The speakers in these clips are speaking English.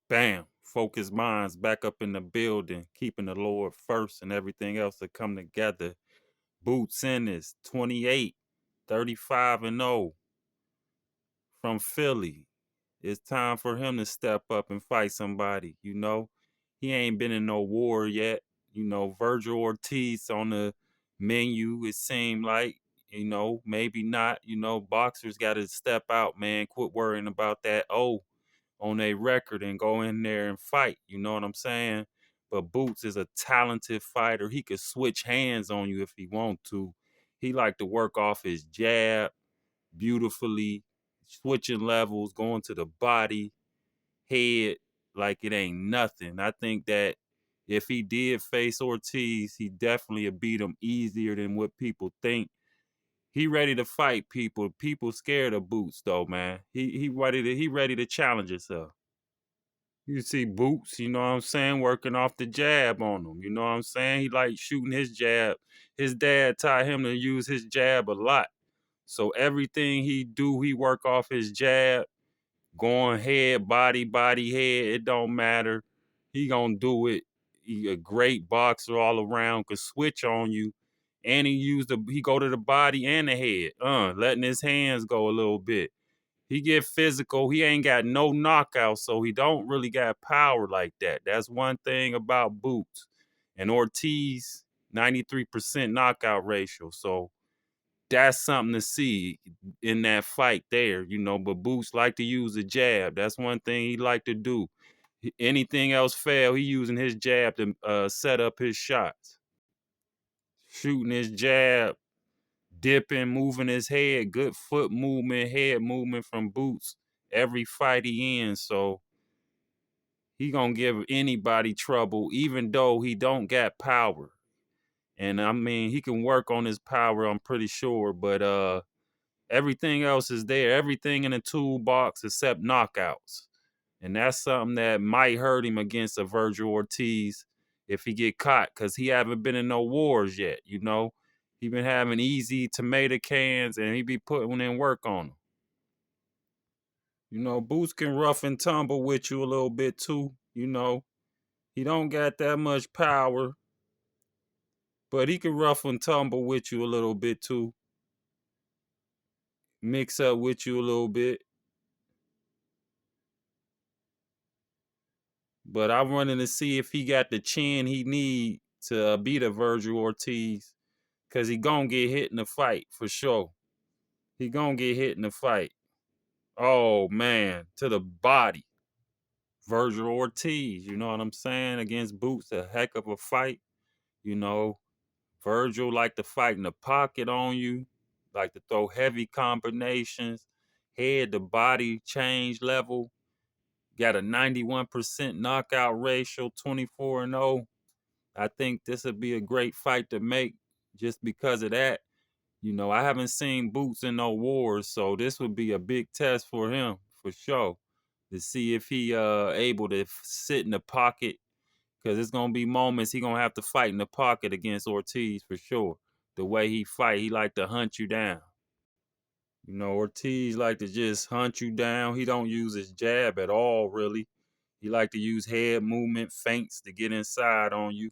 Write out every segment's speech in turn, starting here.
Bam, focused minds back up in the building, keeping the Lord first and everything else to come together. Boots Ennis, 28, 35 and 0 from Philly. It's time for him to step up and fight somebody, you know. He ain't been in no war yet. You know, Vergil Ortiz on the menu, it seemed like. You know, maybe not. You know, boxers got to step out, man. Quit worrying about that on a record and go in there and fight. You know what I'm saying? But Boots is a talented fighter. He could switch hands on you if he want to. He like to work off his jab beautifully, switching levels, going to the body, head like it ain't nothing. I think that if he did face Ortiz, he definitely would beat him easier than what people think. He ready to fight people. People scared of Boots though, man. He ready to challenge himself. You see Boots, you know what I'm saying, working off the jab on him. You know what I'm saying? He like shooting his jab. His dad taught him to use his jab a lot. So everything he do, he work off his jab, going head, body, head. It don't matter. He gonna do it. He a great boxer all around. Could switch on you, and he go to the body and the head. Letting his hands go a little bit. He get physical. He ain't got no knockout, so he don't really got power like that. That's one thing about Boots. And Ortiz, 93% knockout ratio. So that's something to see in that fight there, you know. But Boots like to use a jab. That's one thing he like to do. Anything else fail, he using his jab to set up his shots. Shooting his jab, dipping, moving his head, good foot movement, head movement from Boots every fight he in. So he gonna give anybody trouble, even though he don't got power. And I mean, he can work on his power, I'm pretty sure, but everything else is there. Everything in the toolbox except knockouts. And that's something that might hurt him against a Vergil Ortiz if he get caught, because he haven't been in no wars yet, you know. He been having easy tomato cans and he be putting in work on them. You know, Boots can rough and tumble with you a little bit too, you know. He don't got that much power, but he can rough and tumble with you a little bit too. Mix up with you a little bit. But I'm running to see if he got the chin he need to beat a Vergil Ortiz, because he gonna get hit in the fight for sure. He gonna get hit in the fight. Oh man, to the body. Vergil Ortiz, you know what I'm saying? Against Boots, a heck of a fight. You know, Vergil like to fight in the pocket on you, like to throw heavy combinations, head to body change level. Got a 91% knockout ratio, 24 and 0. I think this would be a great fight to make just because of that. You know, I haven't seen Boots in no wars, so this would be a big test for him for sure to see if he able to sit in the pocket, because it's gonna be moments he gonna have to fight in the pocket against Ortiz for sure. The way he fight, he like to hunt you down. You know, Ortiz like to just hunt you down. He don't use his jab at all, really. He like to use head movement, feints to get inside on you,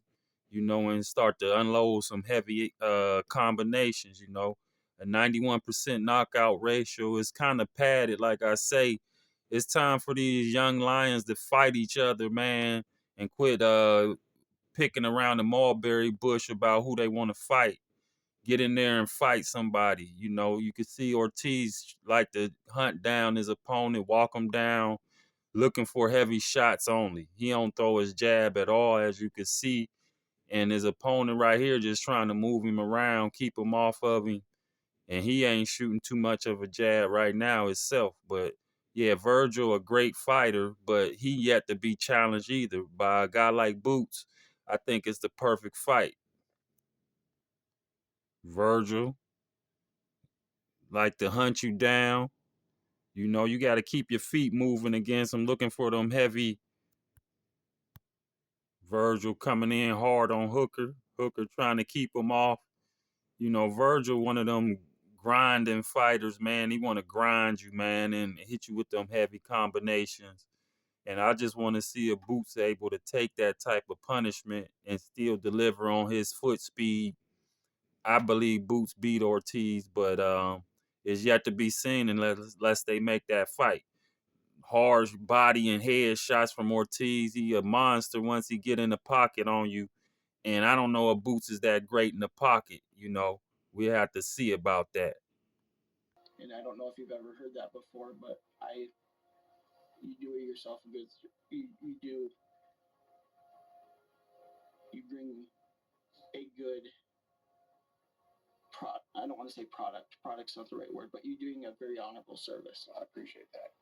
you know, and start to unload some heavy combinations, you know. A 91% knockout ratio is kind of padded, like I say. It's time for these young lions to fight each other, man, and quit picking around the mulberry bush about who they want to fight. Get in there and fight somebody. You know, you can see Ortiz like to hunt down his opponent, walk him down, looking for heavy shots only. He don't throw his jab at all, as you can see. And his opponent right here just trying to move him around, keep him off of him. And he ain't shooting too much of a jab right now himself. But yeah, Vergil, a great fighter, but he yet to be challenged either by a guy like Boots. I think it's the perfect fight. Vergil like to hunt you down. You know, you got to keep your feet moving against him, looking for them heavy. Vergil coming in hard on Hooker. Hooker trying to keep him off. You know, Vergil, one of them grinding fighters, man. He want to grind you, man, and hit you with them heavy combinations. And I just want to see if Boots able to take that type of punishment and still deliver on his foot speed. I believe Boots beat Ortiz, but it's yet to be seen unless they make that fight. Hard body and head shots from Ortiz. He a monster once he get in the pocket on you. And I don't know if Boots is that great in the pocket. We have to see about that. And I don't know if you've ever heard that before, but you do yourself a good, you bring a good I don't want to say product. Product's not the right word, but you're doing a very honorable service. I appreciate that.